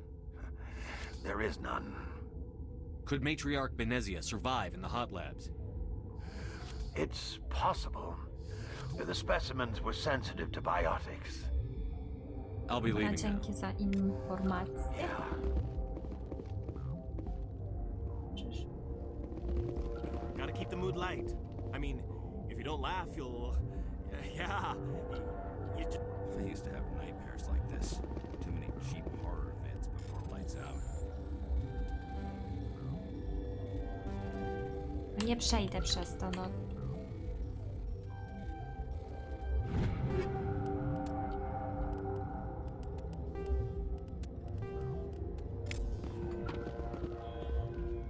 There is none. Could Matriarch Benezią survive in the hot labs? It's possible. The specimens were sensitive to biotics. I'll be leaving now. Dzięki za informację. Gotta keep the mood light. I mean, if you don't laugh, you'll... Yeah. I used to have nightmares like this. Too many cheap horror events before lights out. Nie przejdę przez to, no.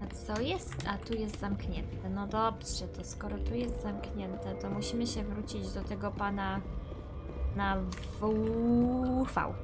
A co jest? A tu jest zamknięte. No dobrze, to skoro tu jest zamknięte, to musimy się wrócić do tego pana na WV.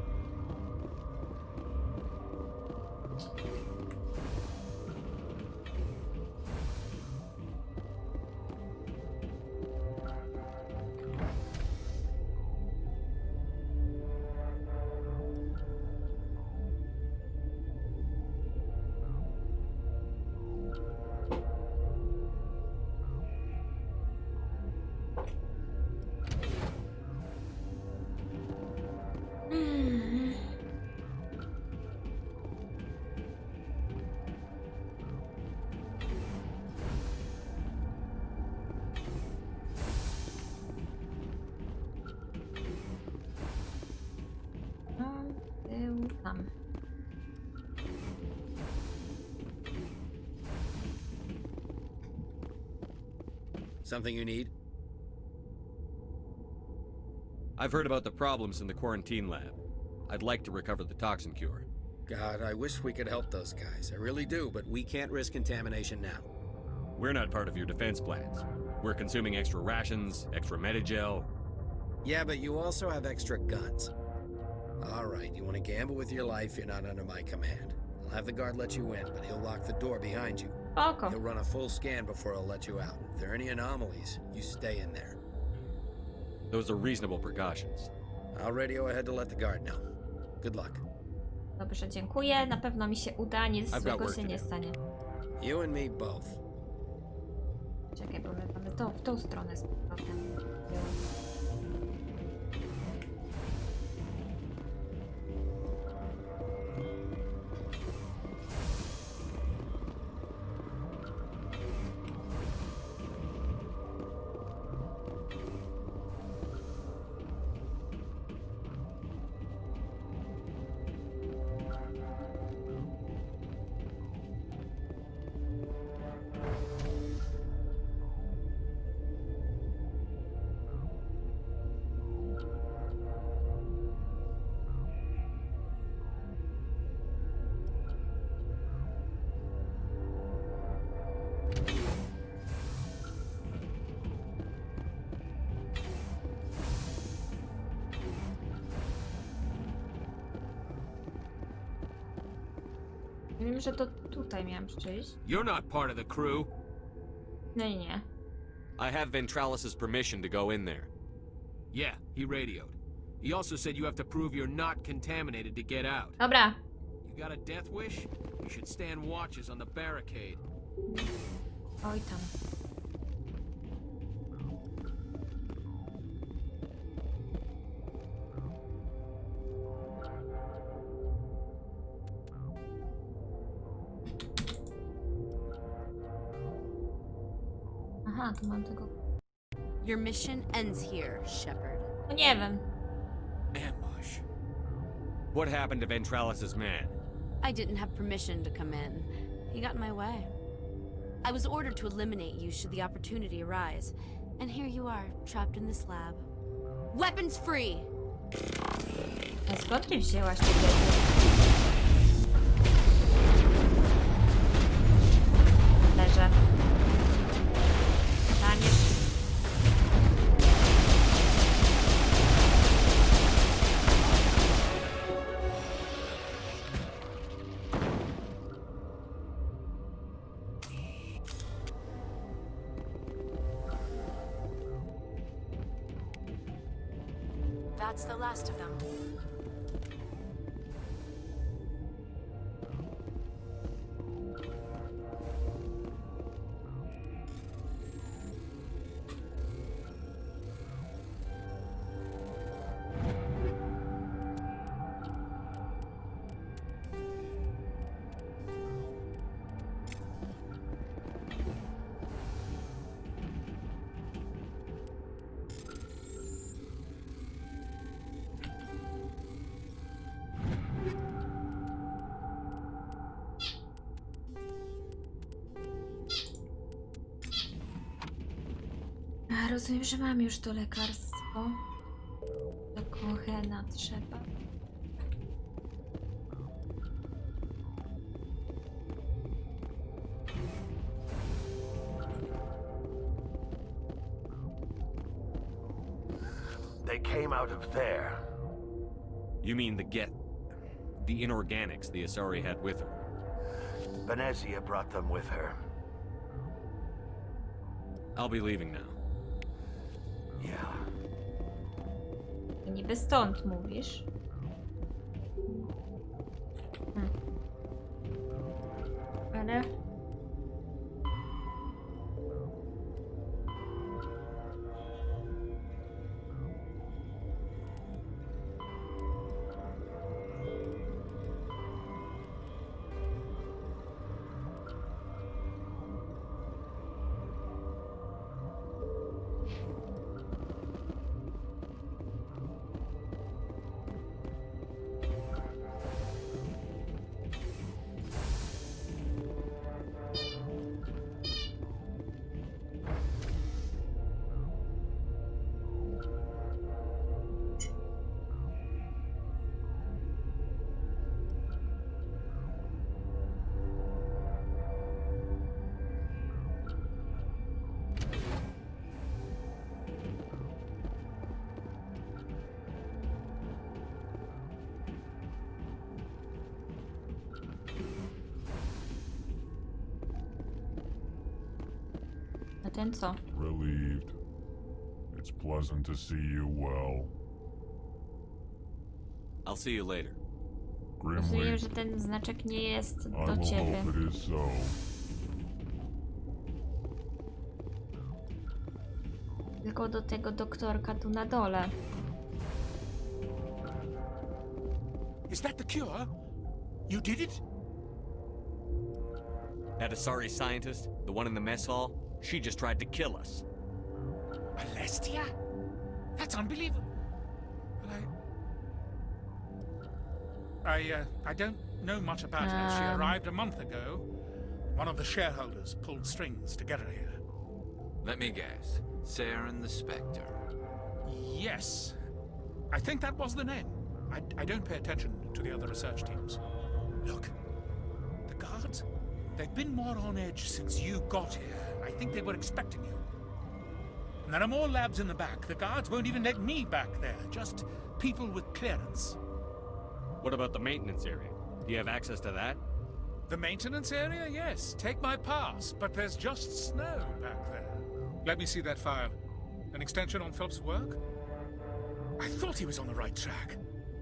Był tam. Something you need? I've heard about the problems in the quarantine lab. I'd like to recover the toxin cure. God, I wish we could help those guys. I really do, but we can't risk contamination now. We're not part of your defense plans. We're consuming extra rations, extra Medigel. Yeah, but you also have extra guns. All right, you want to gamble with your life, you're not under my command. I'll have the guard let you in, but he'll lock the door behind you. Okay. He'll run a full scan before he'll let you out. If there are any anomalies, you stay in there. Those are reasonable precautions. I'll radio ahead to let the guard know. Good luck. Dobrze, dziękuję. Na pewno mi się uda, nic I've got złego work się to nie do. stanie. You and me both. Czekaj, bo my mamy to w tą stronę z powrotem. Wiem, że to tutaj miałam przyjść. You're not part of the crew. No i nie. I have Ventralis's permission to go in there. Yeah, he radioed. He also said you have to prove you're not contaminated to get out. Dobra. You got a death wish? You should stand watches on the barricade. Oj tam. Aha, tu mam tego. Your mission ends here, Shepard. No nie wiem. Ambush. What happened to Ventralis's man? I didn't have permission to come in. He got in my way. I was ordered to eliminate you should the opportunity arise. And here you are, trapped in this lab. Weapons free! A skąd ty wzięłaś te wiedzę? Leżę. Staniesz. That's the last of them. A, rozumiem, że mam już to lekarstwo. Do Kohena trzeba. They came out of there. You mean the inorganics the Asari had with her? Benezią brought them with her. I'll be leaving now. Yeah. I niby stąd mówisz. Ale... A ten co? Relieved. It's pleasant to see you well. I'll see you later. Grimly, Rozumiem, że ten znaczek nie jest I do will ciebie. hope it is so. Tylko do tego doktorka tu na dole. Is that the cure? You did it? That Asari scientist, the one in the mess hall, she just tried to kill us. Alestia? That's unbelievable. Well, I don't know much about her. She arrived a month ago. One of the shareholders pulled strings to get her here. Let me guess. Saren the Spectre. Yes. I think that was the name. I don't pay attention to the other research teams. Look, the guards, they've been more on edge since you got here. I think they were expecting you. And there are more labs in the back. The guards won't even let me back there. Just people with clearance. What about the maintenance area? Do you have access to that? The maintenance area? Yes. Take my pass. But there's just snow back there. Let me see that file. An extension on Philip's work? I thought he was on the right track.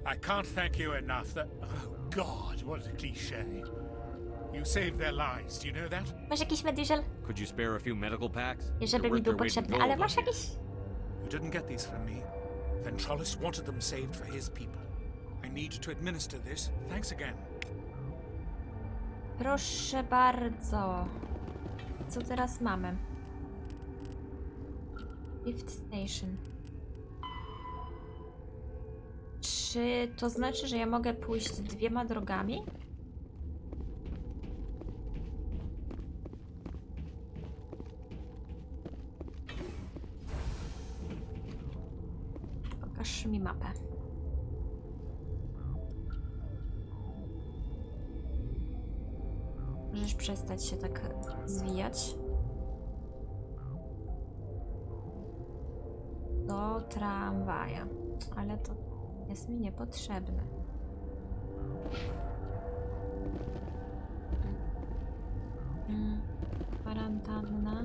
I can't thank you enough. Oh, God, what a cliché. You saved their lives, do you know that? Masz jakiś mediżel? Could you spare a few medical packs? Żeby mi był potrzebny, ale masz jakiś? You didn't get these from me. Ventrolus wanted them saved for his people. I need to administer this. Thanks again. Proszę bardzo. Co teraz mamy? Lift Station. Czy to znaczy, że ja mogę pójść dwiema drogami? Pokaż mi mapę. Możesz przestać się tak zwijać. Do tramwaja. Ale to jest mi niepotrzebne. Kwarantanna.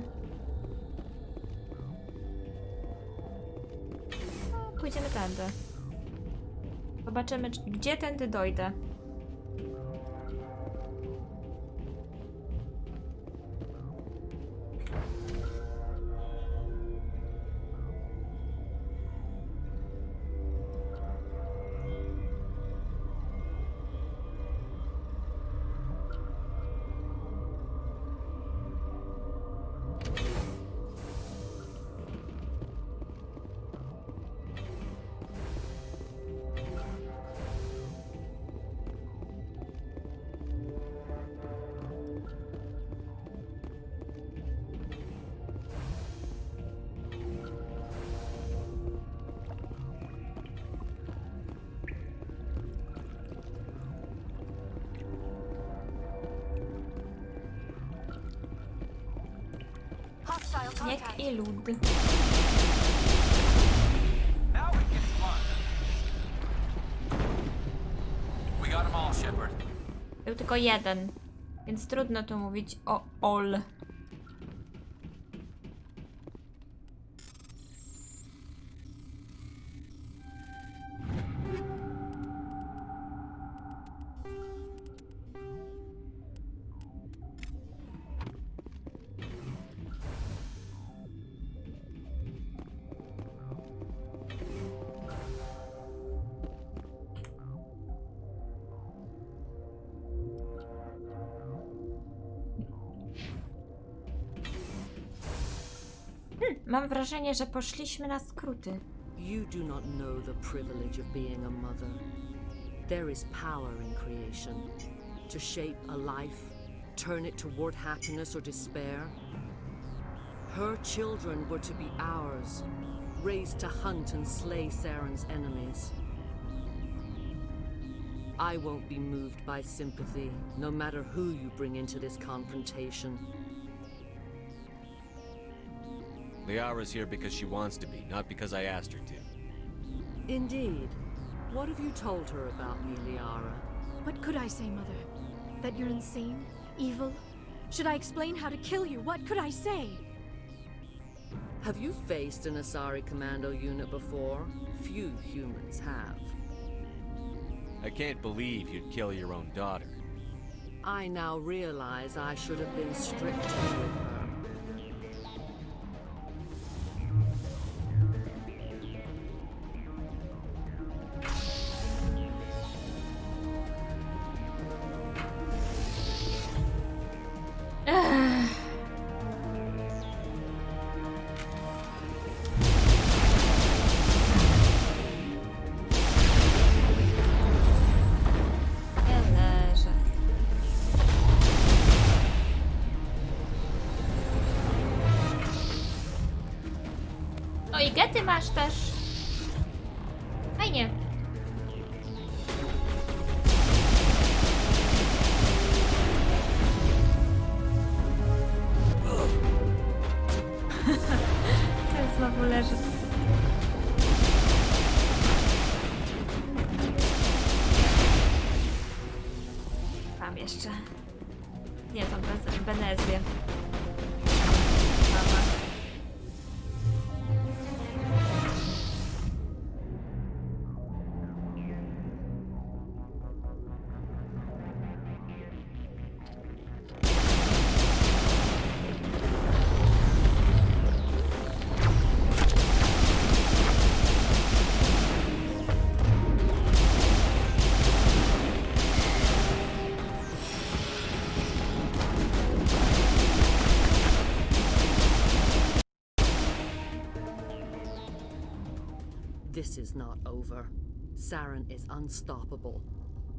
No, pójdziemy tędy. Zobaczymy, gdzie tędy dojdę. Śnieg i lód. Był tylko jeden, więc trudno tu mówić o all. Mam wrażenie, że poszliśmy na skróty. You do not know the privilege of being a mother. There is power in creation. To shape a life, turn it toward happiness or despair. Her children were to be ours, raised to hunt and slay Saren's enemies. I won't be moved by sympathy, no matter who you bring into this confrontation. Liara's here because she wants to be, not because I asked her to. Indeed. What have you told her about me, Liara? What could I say, Mother? That you're insane? Evil? Should I explain how to kill you? What could I say? Have you faced an Asari commando unit before? Few humans have. I can't believe you'd kill your own daughter. I now realize I should have been stricter with her. No i gety masz też. Fajnie. Teraz znowu leży. Tam jeszcze. Nie, tam Benezję. This is not over. Saren is unstoppable.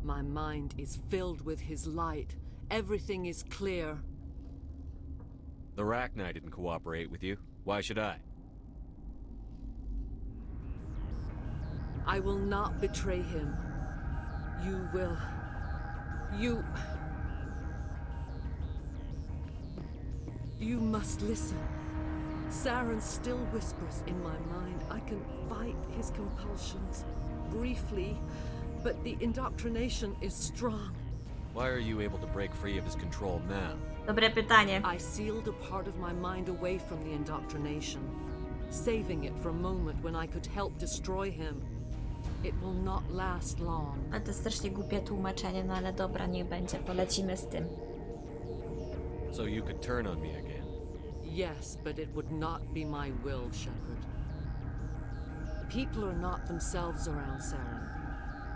My mind is filled with his light. Everything is clear. The Rachni didn't cooperate with you. Why should I? I will not betray him. You will. You must listen. Saren still whispers in my mind. I can fight his compulsions. Briefly, but the indoctrination is strong. Why are you able to break free of his control now? Dobre pytanie. I sealed a part of my mind away from the indoctrination, saving it for a moment when I could help destroy him. It will not last long. A to jest strasznie głupie tłumaczenie, no ale dobra, niech będzie, polecimy z tym. So you could turn on me again? Yes, but it would not be my will, Shepard. People are not themselves around Saren.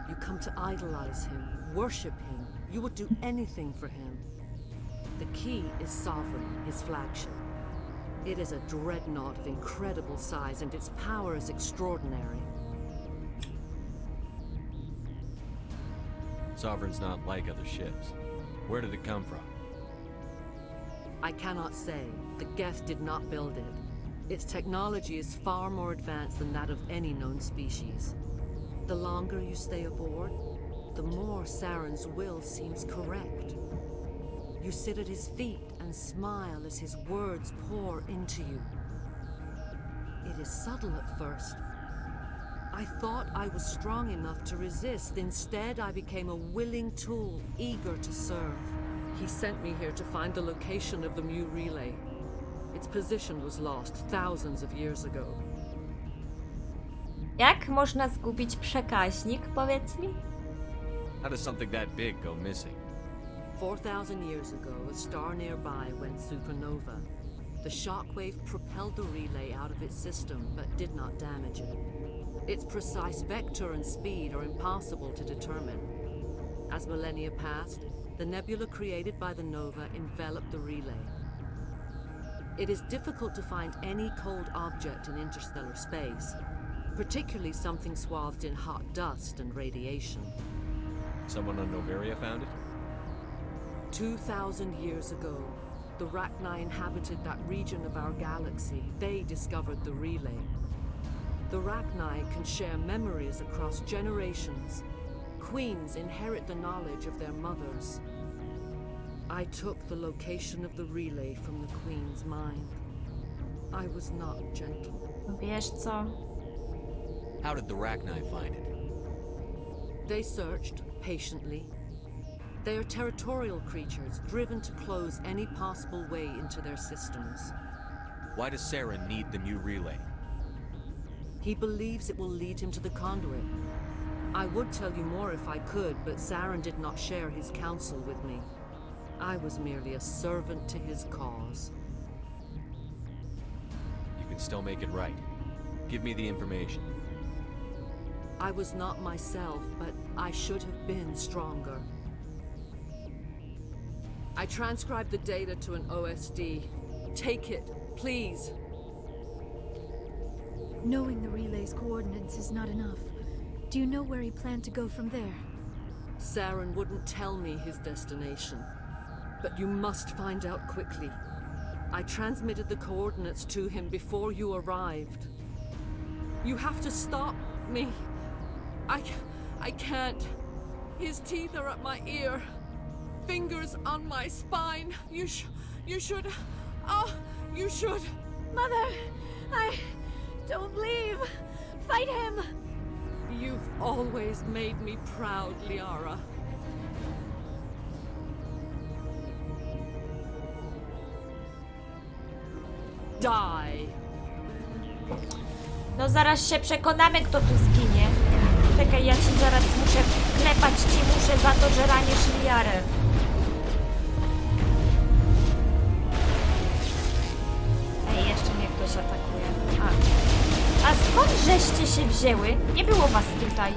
You come to idolize him, worship him. You would do anything for him. The key is Sovereign, his flagship. It is a dreadnought of incredible size, and its power is extraordinary. Sovereign's not like other ships. Where did it come from? I cannot say. The Geth did not build it. Its technology is far more advanced than that of any known species. The longer you stay aboard, the more Saren's will seems correct. You sit at his feet and smile as his words pour into you. It is subtle at first. I thought I was strong enough to resist. Instead, I became a willing tool, eager to serve. He sent me here to find the location of the Mu relay. Its position was lost thousands of years ago. Jak można zgubić przekaźnik, powiedz mi? How does something that big go missing? 4,000 years ago, a star nearby went supernova. The shockwave propelled the relay out of its system, but did not damage it. Its precise vector and speed are impossible to determine. As millennia passed, the nebula created by the nova enveloped the relay. It is difficult to find any cold object in interstellar space, particularly something swathed in hot dust and radiation. Someone on Noveria found it? 2,000 years ago, the Rachni inhabited that region of our galaxy. They discovered the relay. The Rachni can share memories across generations. Queens inherit the knowledge of their mothers. I took the location of the relay from the Queen's mind. I was not gentle. Wiesz co? How did the Rachni find it? They searched patiently. They are territorial creatures, driven to close any possible way into their systems. Why does Saren need the Mu relay? He believes it will lead him to the conduit. I would tell you more if I could, but Saren did not share his counsel with me. I was merely a servant to his cause. You can still make it right. Give me the information. I was not myself, but I should have been stronger. I transcribed the data to an OSD. Take it, please. Knowing the relay's coordinates is not enough. Do you know where he planned to go from there? Saren wouldn't tell me his destination, but you must find out quickly. I transmitted the coordinates to him before you arrived. You have to stop me. I can't. His teeth are at my ear. Fingers on my spine. You should. Oh, you should. Mother, don't leave. Fight him. You've always made me proud, Liara. Die. No zaraz się przekonamy, kto tu zginie. Czekaj, ja ci zaraz muszę klepać ci muszę za to, że ranisz Liarę. Ej, jeszcze mnie ktoś atakuje. A skąd żeście się wzięły? Nie było was tutaj.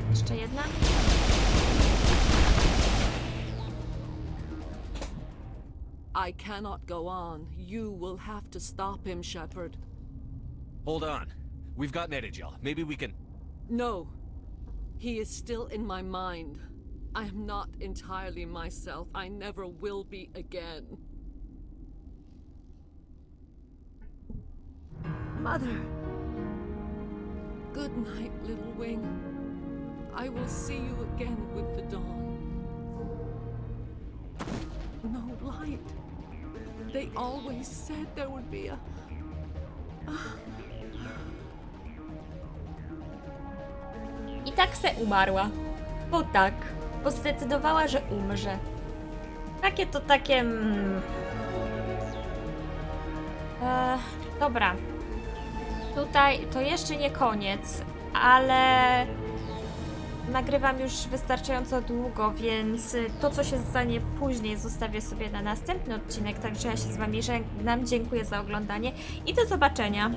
Jeszcze jedna? I cannot go on. You will have to stop him, Shepard. Hold on. We've got Medigel. Maybe we can... No. He is still in my mind. I am not entirely myself. I never will be again. Mother! Good night, little wing. I will see you again with the dawn. No light. They always said there would be a... I tak se umarła. Bo tak. Bo zdecydowała, że umrze. Takie... dobra. Tutaj to jeszcze nie koniec, ale nagrywam już wystarczająco długo, więc to, co się stanie później, zostawię sobie na następny odcinek. Także ja się z wami żegnam. Dziękuję za oglądanie i do zobaczenia.